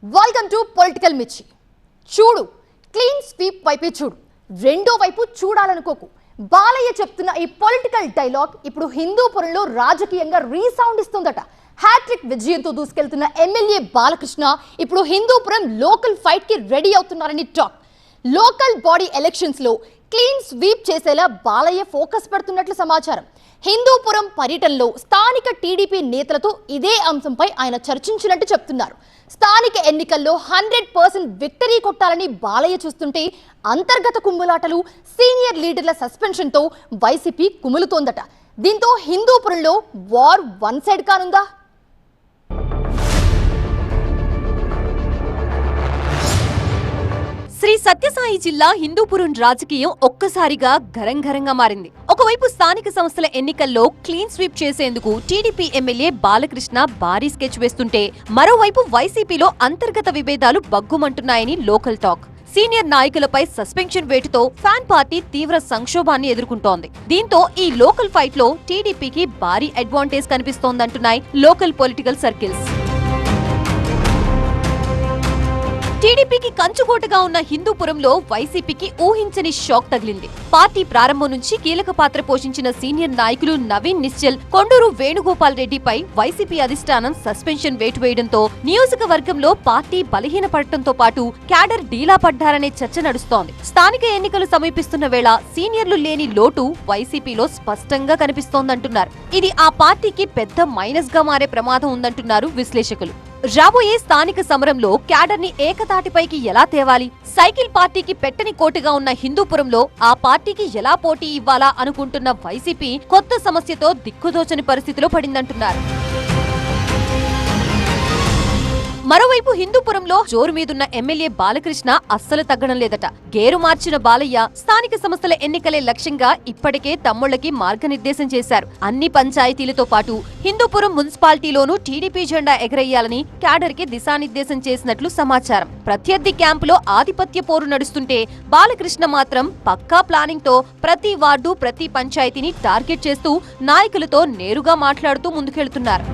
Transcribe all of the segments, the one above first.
Welcome to political మిర్చి. చూడు, clean sweep వైపే చూడు, రెండో వైపు చూడాలనుకోకు. బాలయ్య చెప్తున్న ఈ పొలిటికల్ డైలాగ్ ఇప్పుడు హిందూపురంలో రాజకీయంగా రీసౌండ్ ఇస్తుందట. హ్యాట్రిక్ విజయంతో దూసుకెళ్తున్న ఎమ్మెల్యే బాలకృష్ణ ఇప్పుడు హిందూపురం లోకల్ ఫైట్ కి రెడీ అవుతున్నారని టాక్. లోకల్ బాడీ ఎలక్షన్స్ లో క్లీన్ స్వీప్ చేసేలా బాలయ్య ఫోకస్ పెడుతున్నట్లు సమాచారం. హిందూపురం పర్యటనలో స్థానిక టీడీపీ నేతలతో ఇదే అంశంపై ఆయన చర్చించినట్టు చెప్తున్నారు. స్థానిక ఎన్నికల్లో 100% విక్టరీ కొట్టాలని బాలయ్య చూస్తుంటే అంతర్గత కుమ్ములాటలు, సీనియర్ లీడర్ల సస్పెన్షన్తో వైసీపీ కుములుతోందట. దీంతో హిందూపురంలో వార్ వన్ సైడ్ కానుందా? శ్రీ సత్యసాయి జిల్లా హిందూపురం రాజకీయం ఒక్కసారిగా గరంగరంగా మారింది. ఒకవైపు స్థానిక సంస్థల ఎన్నికల్లో క్లీన్ స్వీప్ చేసేందుకు టీడీపీ ఎమ్మెల్యే బాలకృష్ణ భారీ స్కెచ్ వేస్తుంటే, మరోవైపు వైసీపీలో అంతర్గత విభేదాలు బగ్గుమంటున్నాయని లోకల్ టాక్. సీనియర్ నాయకులపై సస్పెన్షన్ వేటుతో ఫ్యాన్ పార్టీ తీవ్ర సంక్షోభాన్ని ఎదుర్కొంటోంది. దీంతో ఈ లోకల్ ఫైట్ లో టీడీపీకి భారీ అడ్వాంటేజ్ కనిపిస్తోందంటున్నాయి లోకల్ పొలిటికల్ సర్కిల్స్. టీడీపీకి కంచుకోటగా ఉన్న హిందూపురంలో వైసీపీకి ఊహించని షాక్ తగిలింది. పార్టీ ప్రారంభం నుంచి కీలక పాత్ర పోషించిన సీనియర్ నాయకులు నవీన్ నిశ్చల్, కొండూరు వేణుగోపాల్ రెడ్డిపై వైసీపీ అధిష్టానం సస్పెన్షన్ వేటు వేయడంతో నియోజకవర్గంలో పార్టీ బలహీనపడటంతో పాటు క్యాడర్ డీలా పడ్డారనే చర్చ నడుస్తోంది. స్థానిక ఎన్నికలు సమీపిస్తున్న వేళ సీనియర్లు లేని లోటు వైసీపీలో స్పష్టంగా కనిపిస్తోందంటున్నారు. ఇది ఆ పార్టీకి పెద్ద మైనస్ గా మారే ప్రమాదం ఉందంటున్నారు విశ్లేషకులు. రాబోయే స్థానిక సమరంలో క్యాడర్ ని ఏకతాటిపైకి ఎలా తేవాలి, సైకిల్ పార్టీకి పెట్టని కోటగా ఉన్న హిందూపురంలో ఆ పార్టీకి ఎలా పోటీ ఇవ్వాలా అనుకుంటున్న వైసీపీ కొత్త సమస్యతో దిక్కుదోచని పరిస్థితిలో పడిందంటున్నారు. మరోవైపు హిందూపురంలో జోరు మీదున్న ఎమ్మెల్యే బాలకృష్ణ అస్సలు తగ్గడం లేదట. గేరు మార్చిన బాలయ్య స్థానిక సంస్థల ఎన్నికలే లక్ష్యంగా ఇప్పటికే తమ్ముళ్లకి మార్గనిర్దేశం చేశారు. అన్ని పంచాయతీలతో పాటు హిందూపురం మున్సిపాలిటీలోనూ టీడీపీ జెండా ఎగరేయాలని క్యాడర్ కి దిశానిర్దేశం చేసినట్లు సమాచారం. ప్రత్యర్థి క్యాంపులో ఆధిపత్య పోరు నడుస్తుంటే బాలకృష్ణ మాత్రం పక్కా ప్లానింగ్ తో ప్రతి వార్డు, ప్రతి పంచాయతీని టార్గెట్ చేస్తూ నాయకులతో నేరుగా మాట్లాడుతూ ముందుకెళ్తున్నారు.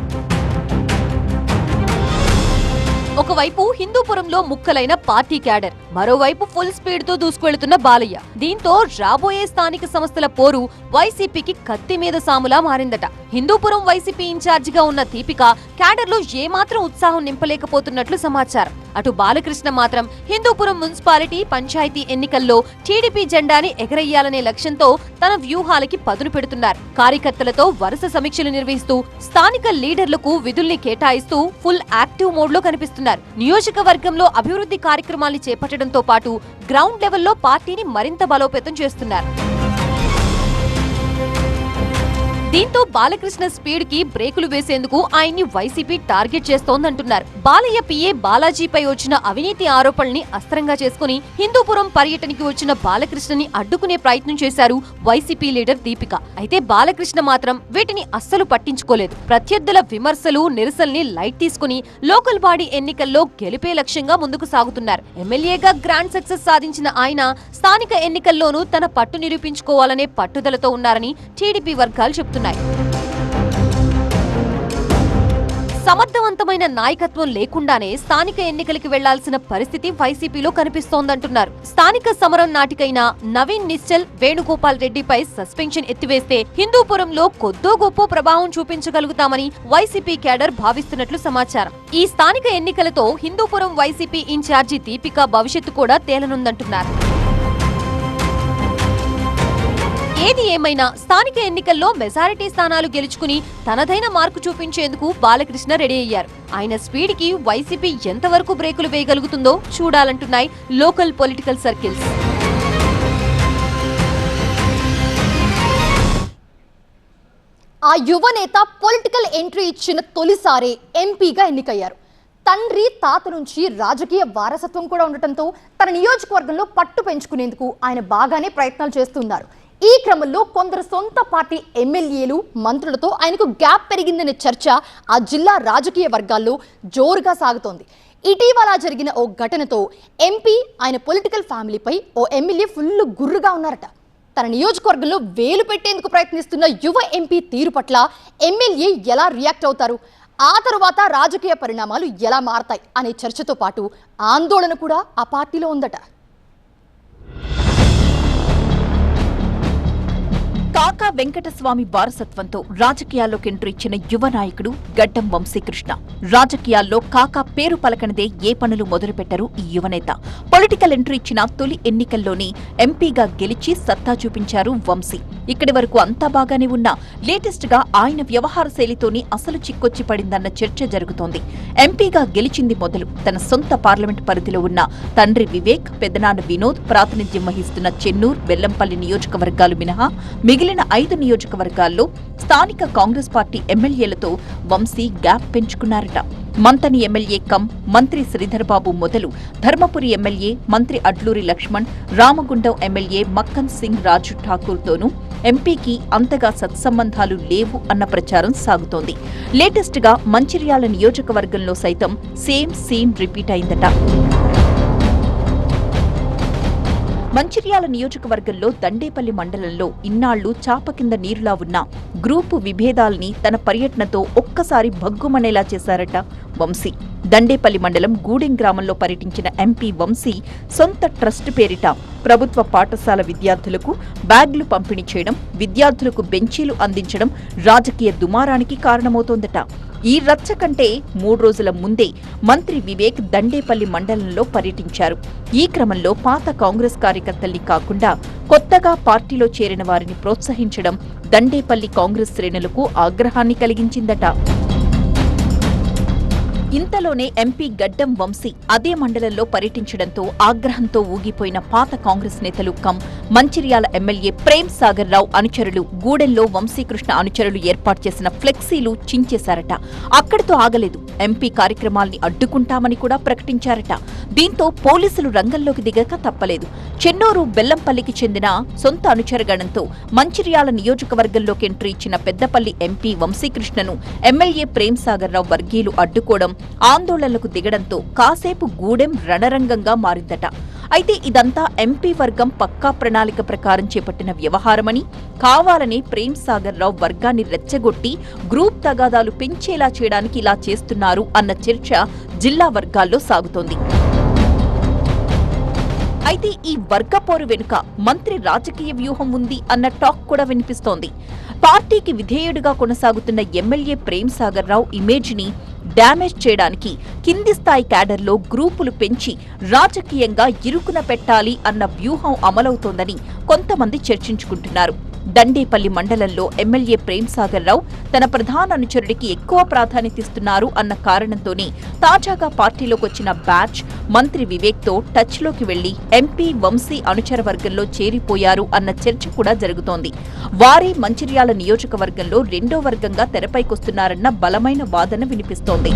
ఒకవైపు హిందూపురంలో ముక్కలైన పార్టీ క్యాడర్, మరోవైపు ఫుల్ స్పీడ్ తో దూసుకువెళ్తున్న బాలయ్య. దీంతో రాబోయే స్థానిక సంస్థల పోరు వైసీపీకి కత్తి మీద సాములా మారిందట. హిందూపురం వైసీపీ ఇన్ఛార్జిగా ఉన్న దీపిక క్యాడర్ లో ఏమాత్రం ఉత్సాహం నింపలేకపోతున్నట్లు సమాచారం. అటు బాలకృష్ణ మాత్రం హిందూపురం మున్సిపాలిటీ, పంచాయతీ ఎన్నికల్లో టీడీపీ జెండాని ఎగరేయాలనే లక్ష్యంతో తన వ్యూహాలకి పదును పెడుతున్నారు. కార్యకర్తలతో వరుస సమీక్షలు నిర్వహిస్తూ స్థానిక లీడర్లకు విధుల్ని కేటాయిస్తూ ఫుల్ యాక్టివ్ మోడ్ లో కనిపిస్తున్నారు. నియోజకవర్గంలో అభివృద్ధి కార్యక్రమాల్ని చేపట్టడంతో పాటు గ్రౌండ్ లెవెల్లో పార్టీని మరింత బలోపేతం చేస్తున్నారు. దీంతో బాలకృష్ణ స్పీడ్ కి బ్రేకులు వేసేందుకు ఆయన్ని వైసీపీ టార్గెట్ చేస్తోందంటున్నారు. బాలయ్య పిఏ బాలాజీపై వచ్చిన అవినీతి ఆరోపణల్ని అస్త్రంగా చేసుకుని హిందూపురం పర్యటనకి వచ్చిన బాలకృష్ణని అడ్డుకునే ప్రయత్నం చేశారు వైసీపీ లీడర్ దీపిక. అయితే బాలకృష్ణ మాత్రం వీటిని అస్సలు పట్టించుకోలేదు. ప్రత్యర్థుల విమర్శలు, నిరసనల్ని లైట్ తీసుకుని లోకల్ బాడీ ఎన్నికల్లో గెలిపే లక్ష్యంగా ముందుకు సాగుతున్నారు. ఎమ్మెల్యేగా గ్రాండ్ సక్సెస్ సాధించిన ఆయన స్థానిక ఎన్నికల్లోనూ తన పట్టు నిరూపించుకోవాలనే పట్టుదలతో ఉన్నారని టీడీపీ వర్గాలు చెబుతున్నారు. సమర్థవంతమైన నాయకత్వం లేకుండానే స్థానిక ఎన్నికలకు వెళ్లాల్సిన పరిస్థితి వైసీపీలో కనిపిస్తోందంటున్నారు. స్థానిక సమరం నాటికైనా నవీన్ నిశ్చల్, వేణుగోపాల్ రెడ్డిపై సస్పెన్షన్ ఎత్తివేస్తే హిందూపురంలో కొద్దో గొప్ప ప్రభావం చూపించగలుగుతామని వైసీపీ క్యాడర్ భావిస్తున్నట్లు సమాచారం. ఈ స్థానిక ఎన్నికలతో హిందూపురం వైసీపీ ఇన్ఛార్జి దీపిక భవిష్యత్తు కూడా తేలనుందంటున్నారు. ఏది ఏమైనా స్థానిక ఎన్నికల్లో మెజారిటీ స్థానాలు గెలుచుకుని తనదైన మార్కు చూపించేందుకు బాలకృష్ణ రెడీ అయ్యారు. ఆయన స్పీడ్ కి వైసీపీ ఎంతవరకు బ్రేకులు వేయగలుగుతుందో చూడాలంటున్నాయి లోకల్ పొలిటికల్ సర్కిల్స్. ఆ యువ నేత పొలిటికల్ ఎంట్రీ ఇచ్చిన తొలిసారే ఎంపీగా ఎన్నికయ్యారు. తండ్రి, తాత నుంచి రాజకీయ వారసత్వం కూడా ఉండటంతో తన నియోజకవర్గంలో పట్టు పెంచుకునేందుకు ఆయన బాగానే ప్రయత్నాలు చేస్తున్నారు. ఈ క్రమంలో కొందరు సొంత పార్టీ ఎమ్మెల్యేలు, మంత్రులతో ఆయనకు గ్యాప్ పెరిగిందనే చర్చ ఆ జిల్లా రాజకీయ వర్గాల్లో జోరుగా సాగుతోంది. ఇటీవల జరిగిన ఓ ఘటనతో ఎంపీ, ఆయన పొలిటికల్ ఫ్యామిలీపై ఓ ఎమ్మెల్యే ఫుల్ గుర్రుగా ఉన్నారట. తన నియోజకవర్గంలో వేలు పెట్టేందుకు ప్రయత్నిస్తున్న యువ ఎంపీ తీరు పట్ల ఎమ్మెల్యే ఎలా రియాక్ట్ అవుతారు? ఆ తరువాత రాజకీయ పరిణామాలు ఎలా మారతాయి అనే చర్చతో పాటు ఆందోళన కూడా ఆ పార్టీలో ఉందట. కాకా వెంకటస్వామి వారసత్వంతో రాజకీయాల్లోకి ఎంట్రీ ఇచ్చిన యువ నాయకుడు గడ్డం వంశీకృష్ణ. రాజకీయాల్లో కాకా పేరు పలకనిదే ఏ పనులు మొదలుపెట్టరు ఈ యువనేత. పొలిటికల్ ఎంట్రీ ఇచ్చిన తొలి ఎన్నికల్లోనే ఎంపీగా గెలిచి సత్తా చూపించారు వంశీ. ఇక్కడి వరకు అంతా బాగానే ఉన్నా లేటెస్ట్ గా ఆయన వ్యవహార శైలితోనే అసలు చిక్కొచ్చి పడిందన్న చర్చ జరుగుతోంది. ఎంపీగా గెలిచింది మొదలు తన సొంత పార్లమెంట్ పరిధిలో ఉన్న తండ్రి వివేక్, పెద్దనాన్న వినోద్ ప్రాతినిధ్యం వహిస్తున్న చెన్నూరు, బెల్లంపల్లి నియోజకవర్గాలు మినహా మిగిలిన 5 నియోజకవర్గాల్లో స్థానిక కాంగ్రెస్ పార్టీ ఎమ్మెల్యేలతో వంశీ గ్యాప్ పెంచుకున్నారట. మంతని ఎమ్మెల్యే కమ్ మంత్రి శ్రీధర్బాబు మొదలు ధర్మపురి ఎమ్మెల్యే మంత్రి అడ్లూరి లక్ష్మణ్, రామగుండం ఎమ్మెల్యే మక్కన్ సింగ్ రాజు ఠాకూర్తోనూ ఎంపీకి అంతగా సత్సంబంధాలు లేవు అన్న ప్రచారం సాగుతోంది. లేటెస్ట్ గా మంచిర్యాల నియోజకవర్గంలో సైతం సేమ్ సీన్ రిపీట్ అయిందట. మంచిర్యాల నియోజకవర్గంలో దండేపల్లి మండలంలో ఇన్నాళ్లు చాప కింద నీరులా ఉన్న గ్రూపు విభేదాల్ని తన పర్యటనతో ఒక్కసారి భగ్గుమనేలా చేశారట వంశీ. దండేపల్లి మండలం గూడెం గ్రామంలో పర్యటించిన ఎంపీ వంశీ సొంత ట్రస్ట్ పేరిట ప్రభుత్వ పాఠశాల విద్యార్థులకు బ్యాగ్లు పంపిణీ చేయడం, విద్యార్థులకు బెంచీలు అందించడం రాజకీయ దుమారానికి కారణమవుతోందట. ఈ రచ్చ కంటే 3 రోజుల ముందే మంత్రి వివేక్ దండేపల్లి మండలంలో పర్యటించారు. ఈ క్రమంలో పాత కాంగ్రెస్ కార్యకర్తల్ని కాకుండా కొత్తగా పార్టీలో చేరిన వారిని ప్రోత్సహించడం దండేపల్లి కాంగ్రెస్ శ్రేణులకు ఆగ్రహాన్ని కలిగించిందట. ఇంతలోనే ఎంపీ గడ్డం వంశీ అదే మండలంలో పర్యటించడంతో ఆగ్రహంతో ఊగిపోయిన పాత కాంగ్రెస్ నేతలు కమ్ మంచిర్యాల ఎమ్మెల్యే ప్రేమ్ సాగర్ రావు అనుచరులు గూడెంలో వంశీకృష్ణ అనుచరులు ఏర్పాటు చేసిన ఫ్లెక్సీలు చించేశారట. అక్కడితో ఆగలేదు, ఎంపీ కార్యక్రమాల్ని అడ్డుకుంటామని కూడా ప్రకటించారట. దీంతో పోలీసులు రంగంలోకి దిగక తప్పలేదు. చెన్నూరు, బెల్లంపల్లికి చెందిన సొంత అనుచరగణంతో మంచిర్యాల నియోజకవర్గంలోకి ఎంట్రీ ఇచ్చిన పెద్దపల్లి ఎంపీ వంశీకృష్ణను ఎమ్మెల్యే ప్రేమ్ సాగర్ రావు వర్గీయులు అడ్డుకోవడం, ఆందోళనలకు దిగడంతో కాసేపు గూడెం రణరంగంగా మారిందట. అయితే ఇదంతా ఎంపీ వర్గం పక్కా ప్రణాళిక ప్రకారం చేపట్టిన వ్యవహారమని, కావాలని ప్రేమ్ సాగర్ రావు వర్గాన్ని రెచ్చగొట్టి గ్రూప్ తగాదాలు పెంచేలా చేయడానికి ఇలా చేస్తున్నారు అన్న చర్చ జిల్లా వర్గాల్లో సాగుతోంది. అయితే ఈ వర్గపోరు వెనుక మంత్రి రాజకీయ వ్యూహం ఉంది అన్న టాక్ కూడా వినిపిస్తోంది. పార్టీకి విధేయుడిగా కొనసాగుతున్న ఎమ్మెల్యే ప్రేమ్ సాగర్ రావు ఇమేజ్ ని డ్యామేజ్ చేయడానికి కింది స్థాయి క్యాడర్లో గ్రూపులు పెంచి రాజకీయంగా ఇరుకున పెట్టాలి అన్న వ్యూహం అమలవుతోందని కొంతమంది చర్చించుకుంటున్నారు. దండేపల్లి మండలంలో ఎమ్మెల్యే ప్రేమ్ సాగర్ రావు తన ప్రధాన అనుచరుడికి ఎక్కువ ప్రాధాన్యతిస్తున్నారు అన్న కారణంతోనే తాజాగా పార్టీలోకి వచ్చిన బ్యాచ్ మంత్రి వివేక్తో టచ్లోకి వెళ్లి ఎంపీ వంశీ అనుచర వర్గంలో చేరిపోయారు అన్న చర్చ కూడా జరుగుతోంది. వారే మంచిర్యాల నియోజకవర్గంలో రెండో వర్గంగా తెరపైకొస్తున్నారన్న బలమైన వాదన వినిపిస్తోంది.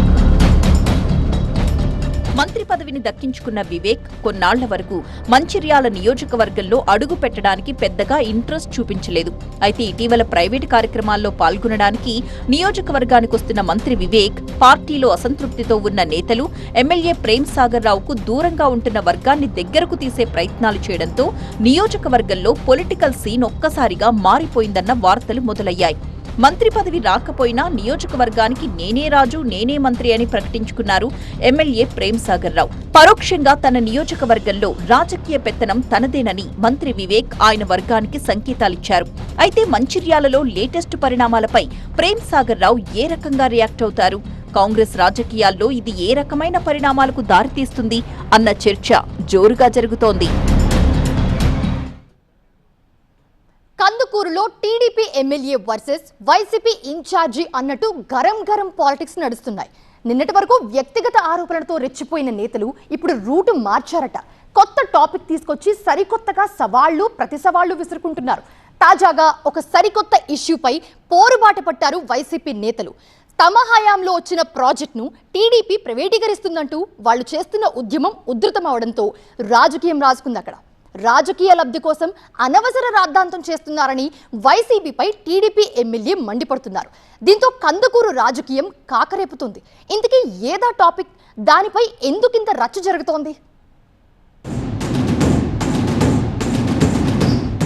మంత్రి పదవిని దక్కించుకున్న వివేక్ కొన్నాళ్ల వరకు మంచిర్యాల నియోజకవర్గంలో అడుగు పెట్టడానికి పెద్దగా ఇంట్రెస్ట్ చూపించలేదు. అయితే ఇటీవల ప్రైవేటు కార్యక్రమాల్లో పాల్గొనడానికి నియోజకవర్గానికొస్తున్న మంత్రి వివేక్ పార్టీలో అసంతృప్తితో ఉన్న నేతలు ఎమ్మెల్యే ప్రేమ్ సాగర్ రావుకు దూరంగా ఉంటున్న వర్గాన్ని దగ్గరకు తీసే ప్రయత్నాలు చేయడంతో నియోజకవర్గంలో పొలిటికల్ సీన్ ఒక్కసారిగా మారిపోయిందన్న వార్తలు మొదలయ్యాయి. మంత్రి పదవి రాకపోయినా నియోజకవర్గానికి నేనే రాజు, నేనే మంత్రి అని ప్రకటించుకున్నారు ఎమ్మెల్యే ప్రేమ్ సాగర్ రావు. పరోక్షంగా తన నియోజకవర్గంలో రాజకీయ పెత్తనం తనదేనని మంత్రి వివేక్ ఆయన వర్గానికి సంకేతాలిచ్చారు. అయితే మంచిర్యాలలో లేటెస్ట్ పరిణామాలపై ప్రేమ్ సాగర్ రావు ఏ రకంగా రియాక్ట్ అవుతారు? కాంగ్రెస్ రాజకీయాల్లో ఇది ఏ రకమైన పరిణామాలకు దారితీస్తుంది అన్న చర్చ జోరుగా జరుగుతోంది. కందుకూరులో TDP MLA versus YCP incharge అన్నట్టు గరం పాలిటిక్స్ నడుస్తున్నాయి. నిన్నటి వరకు వ్యక్తిగత ఆరోపణలతో రెచ్చిపోయిన నేతలు ఇప్పుడు రూటు మార్చారట. కొత్త టాపిక్ తీసుకొచ్చి సరికొత్తగా సవాళ్లు ప్రతి సవాళ్లు విసురుకుంటున్నారు. తాజాగా ఒక సరికొత్త ఇష్యూపై పోరుబాట పట్టారు వైసీపీ నేతలు. తమ హయాంలో వచ్చిన ప్రాజెక్టును టీడీపీ ప్రైవేటీకరిస్తుందంటూ వాళ్ళు చేస్తున్న ఉద్యమం ఉధృతమవడంతో రాజకీయం రాజుకుంది. అక్కడ రాజకీయ లబ్ధి కోసం అనవసర రాద్ధాంతం చేస్తున్నారని వైసీపీపై టీడీపీ ఎమ్మెల్యే మండిపడుతున్నారు. దీంతో కందుకూరు రాజకీయం కాకరేపుతుంది. ఇంతకీ ఏదా టాపిక్? దానిపై ఎందుకింత రచ్చ జరుగుతోంది?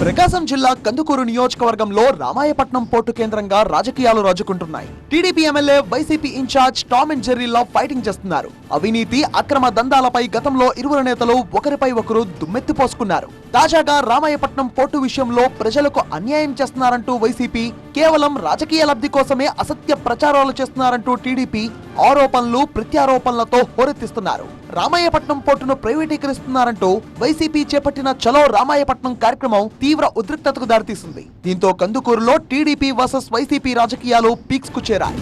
ప్రకాశం జిల్లా కందుకూరు నియోజకవర్గంలో రామాయపట్నం పోర్టు కేంద్రంగా రాజకీయాలు రాజుకుంటున్నాయి. TDP MLA YCP incharge Tom and జెర్రీలా ఫైటింగ్ చేస్తున్నారు. అవినీతి అక్రమ దందాలపై గతంలో ఇరువురు నేతలు ఒకరిపై ఒకరు దుమ్మెత్తిపోసుకున్నారు. తాజాగా రామాయపట్నం పోర్టు విషయంలో ప్రజలకు అన్యాయం చేస్తున్నారంటూ వైసీపీ, కేవలం రాజకీయ లబ్ధి కోసమే అసత్య ప్రచారాలు చేస్తున్నారంటూ టీడీపీ ఆరోపణలు ప్రత్యారోపణలతో హోరెత్తిస్తున్నారు. రామాయపట్నం పోర్టును ప్రైవేటీకరిస్తున్నారంటూ వైసీపీ చేపట్టిన చలో రామాయపట్నం కార్యక్రమం తీవ్ర ఉద్రిక్తతకు దారితీసింది. దీంతో కందుకూరులో టీడీపీ వర్సెస్ వైసీపీ రాజకీయాలు పీక్స్ కు చేరాయి.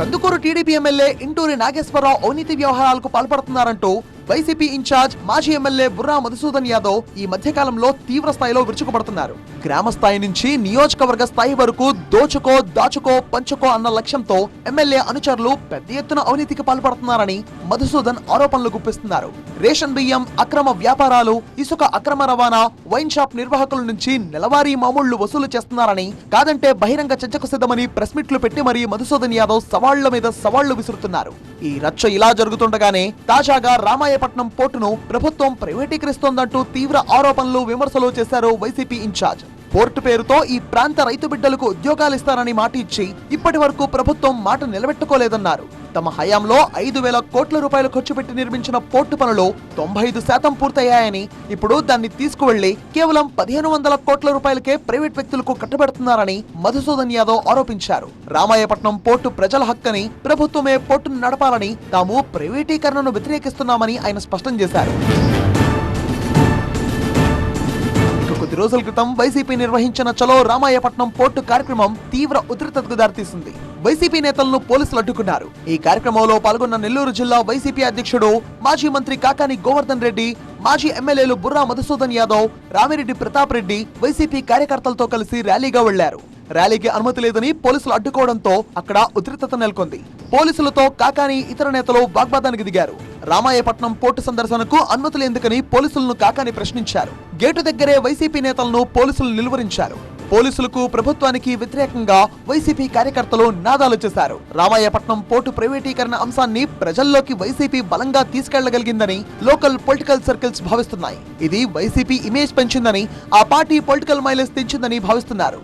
కందుకూరు టీడీపీ ఎమ్మెల్యే ఇంటూరి నాగేశ్వరరావు అవినీతి వ్యవహారాలకు పాల్పడుతున్నారంటూ వైసీపీ ఇన్ఛార్జ్ మాజీ ఎమ్మెల్యే బుర్రా మధుసూదన్ యాదవ్ ఈ మధ్యకాలంలో తీవ్ర స్థాయిలో విరుచుకుపడుతున్నారు. గ్రామ స్థాయి నుంచి నియోజకవర్గ స్థాయి వరకు దోచుకో, దాచుకో, పంచుకో అన్న లక్ష్యంతో ఎమ్మెల్యే అనుచరులు పెద్ద ఎత్తున అవినీతికి పాల్పడుతున్నారని మధుసూదన్ ఆరోపణలు గుప్పిస్తున్నారు. రేషన్ బియ్యం అక్రమ వ్యాపారాలు, ఇసుక అక్రమ రవాణా, వైన్ షాప్ నిర్వాహకుల నుంచి నెలవారీ మామూళ్లు వసూలు చేస్తున్నారని, కాదంటే బహిరంగ చర్చకు సిద్ధమని ప్రెస్ మీట్లు పెట్టి మరీ మధుసూదన్ యాదవ్ సవాళ్ల మీద సవాళ్లు విసురుతున్నారు. ఈ రచ్చ ఇలా జరుగుతుండగానే తాజాగా రామాయపట్నం పోర్టును ప్రభుత్వం ప్రైవేటీకరిస్తోందంటూ తీవ్ర ఆరోపణలు, విమర్శలు చేశారు వైసీపీ ఇన్ఛార్జ్. పోర్టు పేరుతో ఈ ప్రాంత రైతు బిడ్డలకు ఉద్యోగాలిస్తారని మాట ఇచ్చి ఇప్పటి వరకు ప్రభుత్వం మాట నిలబెట్టుకోలేదన్నారు. తమ హయాంలో 5,000 కోట్ల రూపాయలు ఖర్చు పెట్టి నిర్మించిన పోర్టు పనులు 95% పూర్తయ్యాయని, ఇప్పుడు దాన్ని తీసుకువెళ్లి కేవలం 1,500 కోట్ల రూపాయలకే ప్రైవేట్ వ్యక్తులకు కట్టబెడుతున్నారని మధుసూదన్ యాదవ్ ఆరోపించారు. రామాయపట్నం పోర్టు ప్రజల హక్కని, ప్రభుత్వమే పోర్టును నడపాలని, తాము ప్రైవేటీకరణను వ్యతిరేకిస్తున్నామని ఆయన స్పష్టం చేశారు. కొద్ది రోజుల క్రితం వైసీపీ నిర్వహించిన చలో రామాయపట్నం పోర్టు కార్యక్రమం తీవ్ర ఉద్రిక్తతకు దారితీసింది. వైసీపీ నేతలను పోలీసులు అడ్డుకున్నారు. ఈ కార్యక్రమంలో పాల్గొన్న నెల్లూరు జిల్లా వైసీపీ అధ్యక్షుడు, మాజీ మంత్రి కాకాని గోవర్ధన్ రెడ్డి, మాజీ ఎమ్మెల్యేలు బుర్రా మధుసూదన్ యాదవ్, రామిరెడ్డి ప్రతాప్ రెడ్డి వైసీపీ కార్యకర్తలతో కలిసి ర్యాలీగా వెళ్లారు. ర్యాలీకి అనుమతి లేదని పోలీసులు అడ్డుకోవడంతో అక్కడ ఉద్రిక్తత నెలకొంది. పోలీసులతో కాకాని ఇతర నేతలు వాగ్వాదానికి దిగారు. రామాయపట్నం పోర్టు సందర్శనకు అనుమతులు ఎందుకని పోలీసులను కాకాని ప్రశ్నించారు. గేటు దగ్గరే వైసీపీ నేతలను పోలీసులు నిలువరించారు. పోలీసులకు, ప్రభుత్వానికి వ్యతిరేకంగా వైసీపీ కార్యకర్తలు నినాదాలు చేశారు. రామాయపట్నం పోర్టు ప్రైవేటీకరణ అంశాన్ని ప్రజల్లోకి వైసీపీ బలంగా తీసుకెళ్లగలిగిందని లోకల్ పొలిటికల్ సర్కిల్స్ భావిస్తున్నాయి. ఇది వైసీపీ ఇమేజ్ పెంచిందని, ఆ పార్టీ పొలిటికల్ మైలేజ్ తెచ్చిందని భావిస్తున్నారు.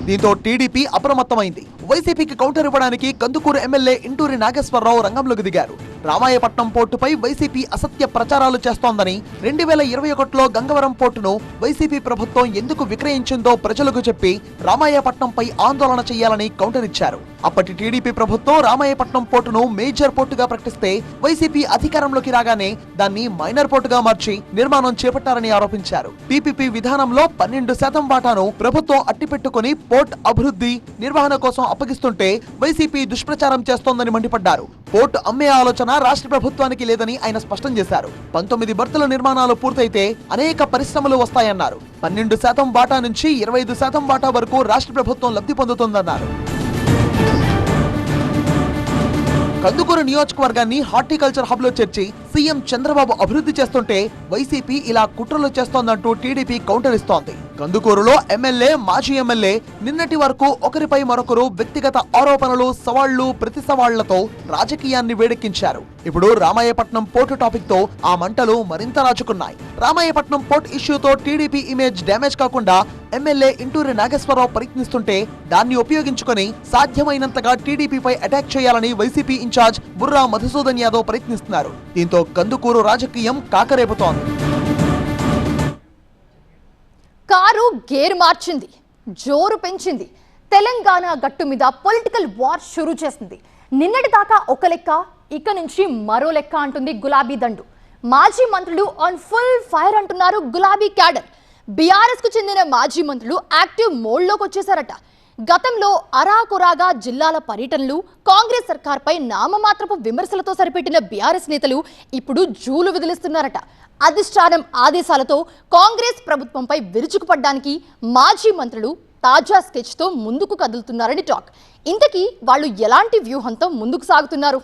దీంతో టీడీపీ అప్రమత్తమైంది. వైసీపీకి కౌంటర్ ఇవ్వడానికి కందుకూరు ఎమ్మెల్యే ఇంటూరి నాగేశ్వరరావు రంగంలోకి దిగారు. రామాయపట్నం పోర్టుపై వైసీపీ అసత్య ప్రచారాలు చేస్తోందని, 2021లో గంగవరం పోర్టును వైసీపీ ప్రభుత్వం ఎందుకు విక్రయించిందో ప్రజలకు చెప్పి రామాయపట్నంపై ఆందోళన చేయాలని కౌంటర్ ఇచ్చారు. అప్పటి టీడీపీ ప్రభుత్వం రామాయపట్నం పోర్టును మేజర్ పోర్టుగా ప్రకటిస్తే వైసీపీ అధికారంలోకి రాగానే దాన్ని మైనర్ పోర్టుగా మార్చి నిర్మాణం చేపట్టారని ఆరోపించారు. పీపీపీ విధానంలో 12% వాటాను ప్రభుత్వం అట్టిపెట్టుకుని పోర్ట్ అభివృద్ధి, నిర్వహణ కోసం అప్పగిస్తుంటే వైసీపీ దుష్ప్రచారం చేస్తోందని మండిపడ్డారు. పోర్టు అమ్మే ఆలోచన రాష్ట్ర ప్రభుత్వానికి లేదని ఆయన స్పష్టం చేశారు. 19 బర్తుల నిర్మాణాలు పూర్తయితే అనేక పరిశ్రమలు వస్తాయన్నారు. 12% వాటా నుంచి 25% వాటా వరకు రాష్ట్ర ప్రభుత్వం లబ్ధి పొందుతుందన్నారు. కందుకూరు నియోజకవర్గాన్ని హార్టికల్చర్ హబ్ లో చేర్చి సీఎం చంద్రబాబు అభివృద్ధి చేస్తుంటే వైసీపీ ఇలా కుట్రలు చేస్తోందంటూ టీడీపీ కౌంటర్ ఇస్తోంది. కందుకూరులో ఎమ్మెల్యే, మాజీ ఎమ్మెల్యే నిన్నటి వరకు ఒకరిపై మరొకరు వ్యక్తిగత ఆరోపణలు, సవాళ్లు, ప్రతి సవాళ్లతో రాజకీయాన్ని వేడెక్కించారు. ఇప్పుడు రామాయపట్నం పోర్టు టాపిక్ తో ఆ మంటలు మరింత రాజుకున్నాయి. రామాయపట్నం పోర్ట్ ఇష్యూతో టీడీపీ ఇమేజ్ డ్యామేజ్ కాకుండా ఎమ్మెల్యే ఇంటూరి నాగేశ్వరరావు ప్రయత్నిస్తుంటే దాన్ని ఉపయోగించుకొని సాధ్యమైనంతగా టీడీపీపై అటాక్ చేయాలని వైసీపీ ఇన్ఛార్జ్ బుర్రా మధుసూదన్ యాదవ్ ప్రయత్నిస్తున్నారు. దీంతో కందుకూరు రాజకీయం కాకరేపుతోంది. కారు గేర్ మార్చింది, జోరు పెంచింది. తెలంగాణ గట్టు మీద పొలిటికల్ వార్ షురూ చేసింది. నిన్నటి దాకా ఒక లెక్క, ఇక నుంచి మరో లెక్క అంటుంది గులాబీ దండు. మాజీ మంత్రులు ఆన్ ఫుల్ ఫైర్ అంటున్నారు గులాబీ క్యాడర్. బీఆర్ఎస్ కు చెందిన మాజీ మంత్రులు యాక్టివ్ మోడ్లోకి వచ్చేశారట. గతంలో అరాకురాగా జిల్లాల పర్యటనలు, కాంగ్రెస్ సర్కార్పై నామమాత్రపు విమర్శలతో సరిపెట్టిన బీఆర్ఎస్ నేతలు ఇప్పుడు జూలు విదిలిస్తున్నారట. అధిష్టానం ఆదేశాలతో కాంగ్రెస్ ప్రభుత్వంపై విరుచుకుపడ్డానికి మాజీ మంత్రులు తాజా స్కెచ్తో ముందుకు కదులుతున్నారని టాక్. ఇంతకీ వాళ్ళు ఎలాంటి వ్యూహంతో ముందుకు సాగుతున్నారు?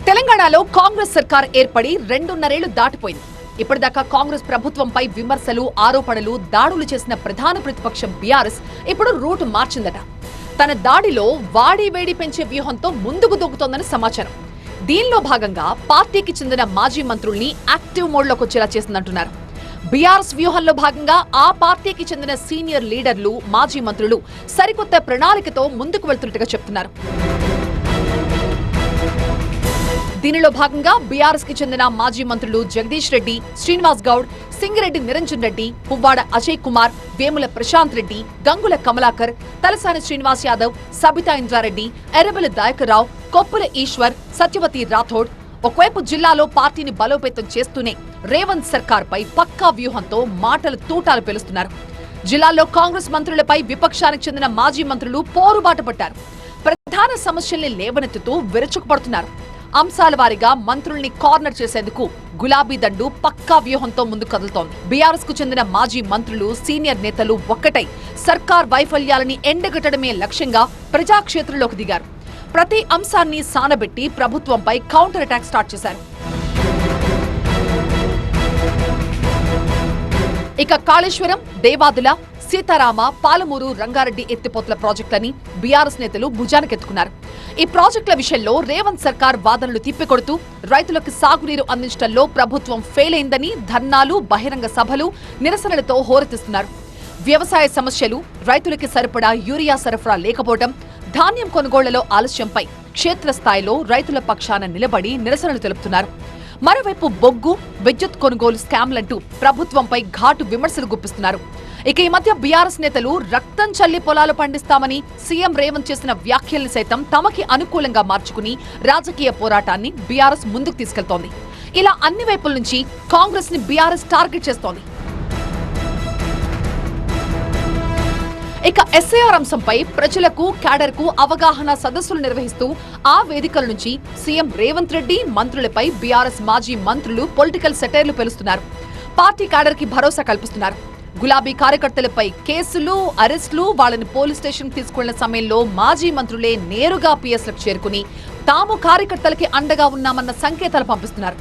తెలంగాణలో కాంగ్రెస్ సర్కార్ ఏర్పడి 2.5 ఏళ్లు దాటిపోయింది. ఇప్పటిదాకా కాంగ్రెస్ ప్రభుత్వంపై విమర్శలు, ఆరోపణలు, దాడులు చేసిన ప్రధాన ప్రతిపక్షం బీఆర్ఎస్ ఇప్పుడు రూట్ మార్చిందట. తన దాడిలో వాడి వేడి పెంచే వ్యూహంతో ముందుకు దూకుతోందని సమాచారం. దీనిలో భాగంగా పార్టీకి చెందిన మాజీ మంత్రుల్ని యాక్టివ్ మోడ్లోకి వచ్చేలా చేసిందంటున్నారు. బీఆర్ఎస్ వ్యూహంలో భాగంగా ఆ పార్టీకి చెందిన సీనియర్ లీడర్లు, మాజీ మంత్రులు సరికొత్త ప్రణాళికతో ముందుకు వెళ్తున్నట్టుగా చెప్తున్నారు. దీనిలో భాగంగా బీఆర్ఎస్ కి చెందిన మాజీ మంత్రులు జగదీష్ రెడ్డి, శ్రీనివాస్ గౌడ్, సింగిరెడ్డి నిరంజన్ రెడ్డి, పువ్వాడ అజయ్ కుమార్, వేముల ప్రశాంత్ రెడ్డి, గంగుల కమలాకర్, తలసాని శ్రీనివాస్ యాదవ్, సబితా ఇంద్రారెడ్డి, ఎర్రబెల్లి దయాకర్రావు, కొప్పుల ఈశ్వర్, సత్యవతి రాథోడ్ ఒకవైపు జిల్లాలో పార్టీని బలోపేతం చేస్తూనే రేవంత్ సర్కార్ పై పక్కా వ్యూహంతో మాటలు తూటాలు పేలుస్తున్నారు. జిల్లాలో కాంగ్రెస్ మంత్రులపై విపక్షానికి చెందిన మాజీ మంత్రులు పోరుబాట పట్టారు. ప్రధాన సమస్యల్ని లేవనెత్తుతూ విరుచుకుపడుతున్నారు. అంశాల వారీగా మంత్రుల్ని కార్నర్ చేసేందుకు గులాబీ దండు పక్కా వ్యూహంతో ముందుకు కదులుతోంది. బీఆర్ఎస్ కు చెందిన మాజీ మంత్రులు, సీనియర్ నేతలు ఒక్కటై సర్కార్ వైఫల్యాలని ఎండగట్టడమే లక్ష్యంగా ప్రజాక్షేత్రంలోకి దిగారు. ప్రతి అంశాన్ని సానబెట్టి ప్రభుత్వంపై కౌంటర్ అటాక్ స్టార్ట్ చేశారు. ఇక కాళేశ్వరం, దేవాదుల, సీతారామ, పాలమూరు, రంగారెడ్డి ఎత్తిపోతల ప్రాజెక్టులని బీఆర్ఎస్ నేతలు భుజానికెత్తుకున్నారు. ఈ ప్రాజెక్టుల విషయంలో రేవంత్ సర్కార్ వాదనలు తిప్పికొడుతూ రైతులకు సాగునీరు అందించడంలో ప్రభుత్వం ఫెయిల్ అయిందని ధర్నాలు, బహిరంగ సభలు, నిరసనలతో హోరెత్తిస్తున్నారు. వ్యవసాయ సమస్యలు, రైతులకి సరిపడా యూరియా సరఫరా లేకపోవడం, ధాన్యం కొనుగోళ్లలో ఆలస్యంపై క్షేత్రస్థాయిలో రైతుల పక్షాన నిలబడి నిరసనలు తెలుపుతున్నారు. మరోవైపు బొగ్గు, విద్యుత్ కొనుగోలు స్కామ్లంటూ ప్రభుత్వంపై ఘాటు విమర్శలు గుప్పిస్తున్నారు. ఇక ఈ మధ్య బీఆర్ఎస్ నేతలు రక్తం చల్లి పొలాలు పండిస్తామని సీఎం రేవంత్ చేసిన వ్యాఖ్యల్ని సైతం తమకి అనుకూలంగా మార్చుకుని రాజకీయ పోరాటాన్ని బీఆర్ఎస్ ముందుకు తీసుకెళ్తోంది. ఇలా అన్ని వైపుల నుంచి కాంగ్రెస్ ని బీఆర్ఎస్ టార్గెట్ చేస్తోంది. ఇక ఎస్ఐఆర్ అంశంపై ప్రజలకు, క్యాడర్ కు అవగాహన సదస్సులు నిర్వహిస్తూ ఆ వేదికల నుంచి సీఎం రేవంత్ రెడ్డి, మంత్రులపై బీఆర్ఎస్ మాజీ మంత్రులు పొలిటికల్ సెటైర్లు పెలుస్తున్నారు. పార్టీ క్యాడర్ కి భరోసా కల్పిస్తున్నారు. గులాబీ కార్యకర్తలపై కేసులు, అరెస్టులు, వాళ్ళని పోలీస్ స్టేషన్ తీసుకెళ్లిన సమయంలో మాజీ మంత్రులే నేరుగా పిఎస్లకు చేరుకుని తాము కార్యకర్తలకి అండగా ఉన్నామన్న సంకేతాలు పంపిస్తున్నారు.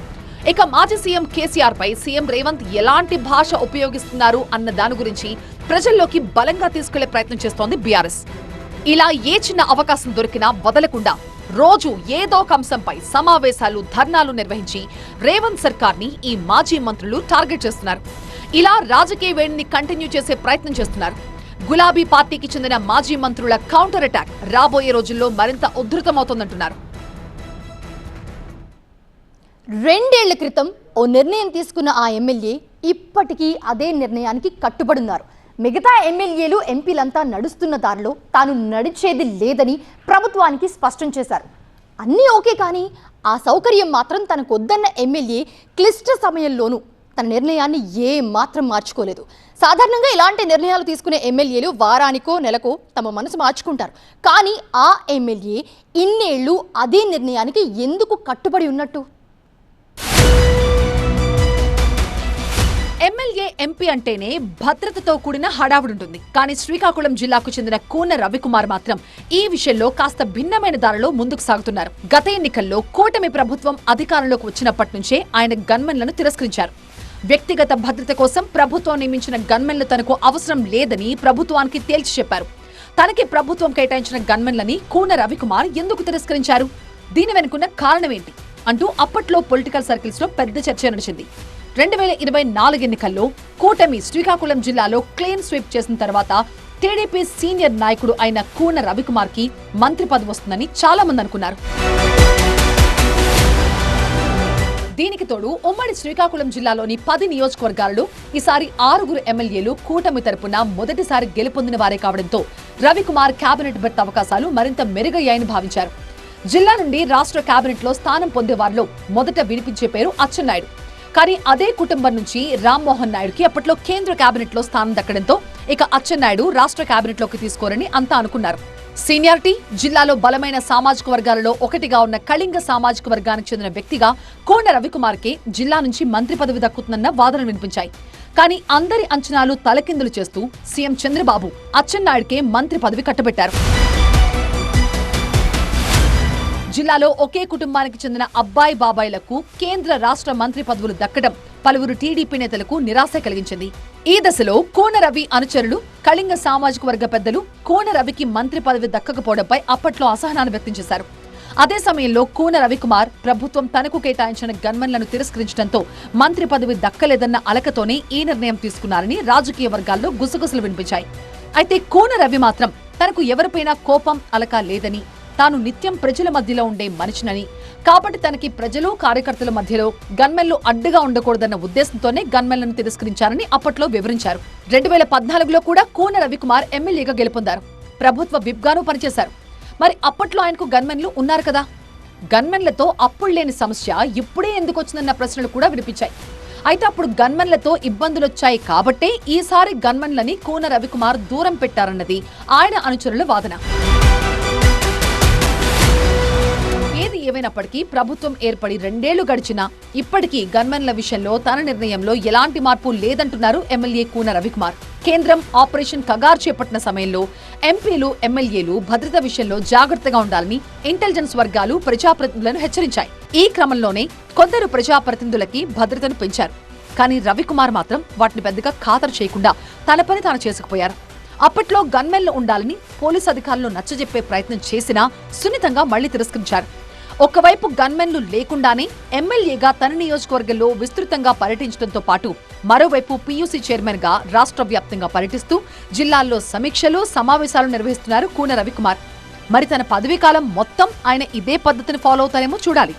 ఇక మాజీ సీఎం కేసీఆర్ పై సీఎం రేవంత్ ఎలాంటి భాష ఉపయోగిస్తున్నారు అన్న దాని గురించి ప్రజల్లోకి బలంగా తీసుకెళ్లే ప్రయత్నం చేస్తోంది బీఆర్ఎస్. ఇలా ఏ చిన్న అవకాశం దొరికినా వదలకుండా రోజు ఏదో ఒక అంశంపై సమావేశాలు, ధర్నాలు నిర్వహించి రేవంత్ సర్కార్ ని ఈ మాజీ మంత్రులు టార్గెట్ చేస్తున్నారు. ఇలా రాజకీయ వేడిని కంటిన్యూ చేసే ప్రయత్నం చేస్తున్నారు. గులాబీ పార్టీకి చెందిన మాజీ మంత్రుల కౌంటర్ అటాక్ రాబోయే రోజుల్లో మరింత ఉధృతమవుతోందంటున్నారు. 2 ఏళ్ల క్రితం ఓ నిర్ణయం తీసుకున్న ఆ ఎమ్మెల్యే ఇప్పటికీ అదే నిర్ణయానికి కట్టుబడున్నారు. మిగతా ఎమ్మెల్యేలు, ఎంపీలంతా నడుస్తున్న దారిలో తాను నడిచేది లేదని ప్రభుత్వానికి స్పష్టం చేశారు. అన్నీ ఓకే, కానీ ఆ సౌకర్యం మాత్రం తనకు వద్దన్న ఎమ్మెల్యే క్లిష్ట సమయంలోనూ తన నిర్ణయాన్ని ఏ మాత్రం మార్చుకోలేదు. సాధారణంగా ఇలాంటి నిర్ణయాలు తీసుకునే ఎమ్మెల్యేలు వారానికో నెలకో తమ మనసు మార్చుకుంటారు. కానీ ఆ ఎమ్మెల్యే ఇన్నేళ్లు అదే నిర్ణయానికి ఎందుకు కట్టుబడి ఉన్నట్టు? ఎమ్మెల్యే, ఎంపీ అంటేనే భద్రతతో కూడిన హడావుడుంటుంది. కానీ శ్రీకాకుళం జిల్లాకు చెందిన కూన రవికుమార్ మాత్రం ఈ విషయంలో కాస్త భిన్నమైన దారిలో ముందుకు సాగుతున్నారు. గత ఎన్నికల్లో కూటమి ప్రభుత్వం అధికారంలోకి వచ్చినప్పటి నుంచే ఆయన గన్మెన్లను తిరస్కరించారు. వ్యక్తిగత భద్రత కోసం ప్రభుత్వం నియమించిన గన్మెన్లు తనకు అవసరం లేదని ప్రభుత్వానికి తేల్చి చెప్పారు. తనకి ప్రభుత్వం కేటాయించిన గన్మెన్లని కూన రవికుమార్ ఎందుకు తిరస్కరించారు? దీని వెనుకున్న కారణమేంటి అంటూ అప్పట్లో పొలిటికల్ సర్కిల్స్ లో పెద్ద చర్చ నడిచింది. 2024 ఎన్నికల్లో కూటమి శ్రీకాకుళం జిల్లాలో క్లీన్ స్వీప్ చేసిన తర్వాత టీడీపీ సీనియర్ నాయకుడు అయిన కూన రవికుమార్ కి మంత్రి పదవి వస్తుందని చాలా మంది అనుకున్నారు. దీనికి తోడు ఉమ్మడి శ్రీకాకుళం జిల్లాలోని 10 నియోజకవర్గాలలో ఈసారి 6 ఎమ్మెల్యేలు కూటమి తరపున మొదటిసారి గెలుపొందిన వారే కావడంతో రవికుమార్ కేబినెట్ బెర్త్ అవకాశాలు మరింత మెరుగయ్యాయని భావించారు. జిల్లా నుండి రాష్ట్ర కేబినెట్ లో స్థానం పొందేవారిలో మొదట వినిపించే పేరు అచ్చెన్నాయుడు. కానీ అదే కుటుంబం నుంచి రామ్మోహన్ నాయుడుకి అప్పట్లో కేంద్ర కేబినెట్ లో స్థానం దక్కడంతో ఇక అచ్చెన్నాయుడు రాష్ట్ర కేబినెట్ లోకి తీసుకోరని అంతా అనుకున్నారు. సీనియారిటీ, జిల్లాలో బలమైన సామాజిక వర్గాలలో ఒకటిగా ఉన్న కళింగ సామాజిక వర్గానికి చెందిన వ్యక్తిగా కోన రవికుమార్ కే జిల్లా నుంచి మంత్రి పదవి దక్కుతుందన్న వాదనలు వినిపించాయి. కానీ అందరి అంచనాలు తలకిందులు చేస్తూ సీఎం చంద్రబాబు అచ్చెన్నాయుడికే మంత్రి పదవి కట్టబెట్టారు. జిల్లాలో ఒకే కుటుంబానికి చెందిన అబ్బాయి బాబాయిలకు కేంద్ర, రాష్ట్ర మంత్రి పదవులు దక్కడం పలువురు టీడీపీ నేతలకు నిరాశ కలిగించింది. ఈ దశలో కోన రవి అనుచరులు కళింగ సామాజిక వర్గ పెద్దలు కూన రవికి మంత్రి పదవి దక్కకపోవడంపై అప్పట్లో అసహనాన్ని వ్యక్తం చేశారు. అదే సమయంలో కూన రవికుమార్ ప్రభుత్వం తనకు కేటాయించిన గన్మెన్లను తిరస్కరించడంతో మంత్రి పదవి దక్కలేదన్న అలకతోనే ఈ నిర్ణయం తీసుకున్నారని రాజకీయ వర్గాల్లో గుసగుసలు వినిపించాయి. అయితే కూన రవి మాత్రం తనకు ఎవరిపైనా కోపం అలక లేదని, తాను నిత్యం ప్రజల మధ్యలో ఉండే మనిషినని, కాబట్టి తనకి ప్రజలు కార్యకర్తల మధ్యలో గన్మెన్లు అడ్డుగా ఉండకూడదన్న ఉద్దేశంతోనే గన్మెన్లను తిరస్కరించారని అప్పట్లో వివరించారు. 2014లో కూడా కూన రవికుమార్ ఎమ్మెల్యేగా గెలుపొందారు. ప్రభుత్వ విప్ గాను పనిచేశారు. మరి అప్పట్లో ఆయనకు గన్మెన్లు ఉన్నారు కదా, గన్మెన్లతో అప్పుడు లేని సమస్య ఇప్పుడే ఎందుకు వచ్చిందన్న ప్రశ్నలు కూడా వినిపించాయి. అయితే అప్పుడు గన్మెన్లతో ఇబ్బందులొచ్చాయి కాబట్టే ఈసారి గన్మెన్లని కూన రవికుమార్ దూరం పెట్టారన్నది ఆయన అనుచరుల వాదన. ఏది ఏమైనప్పటికీ ప్రభుత్వం ఏర్పడి 2 ఏళ్లు గడిచినా ఇప్పటికీ గన్మెన్ల విషయంలో తన నిర్ణయంలో ఎలాంటి మార్పు లేదంటున్నారు ఎమ్మెల్యే కూన రవికుమార్. కేంద్రం ఆపరేషన్ కగార్ చేపట్టిన సమయంలో ఎంపీలు, ఎమ్మెల్యేలు భద్రత విషయంలో జాగ్రత్తగా ఉండాలని ఇంటెలిజెన్స్ వర్గాలు ప్రజాప్రతినిధులను హెచ్చరించాయి. ఈ క్రమంలోనే కొందరు ప్రజాప్రతినిధులకి భద్రతను పెంచారు. కానీ రవికుమార్ మాత్రం వాటిని పెద్దగా ఖాతరు చేయకుండా తన పని తాను చేసుకుపోయారు. అప్పట్లో గన్మెన్లు ఉండాలని పోలీసు అధికారులు నచ్చజెప్పే ప్రయత్నం చేసినా సున్నితంగా మళ్లీ తిరస్కరించారు. ఒకవైపు గన్మెన్లు లేకుండానే ఎమ్మెల్యేగా తన నియోజకవర్గంలో విస్తృతంగా పర్యటించడంతో పాటు మరోవైపు పీయూసీ చైర్మన్ గా రాష్ట్ర వ్యాప్తంగా పర్యటిస్తూ జిల్లాల్లో సమీక్షలు, సమావేశాలు నిర్వహిస్తున్నారు కూన రవికుమార్. మరి తన పదవీకాలం మొత్తం ఆయన ఇదే పద్ధతిని ఫాలో అవుతారేమో చూడాలి.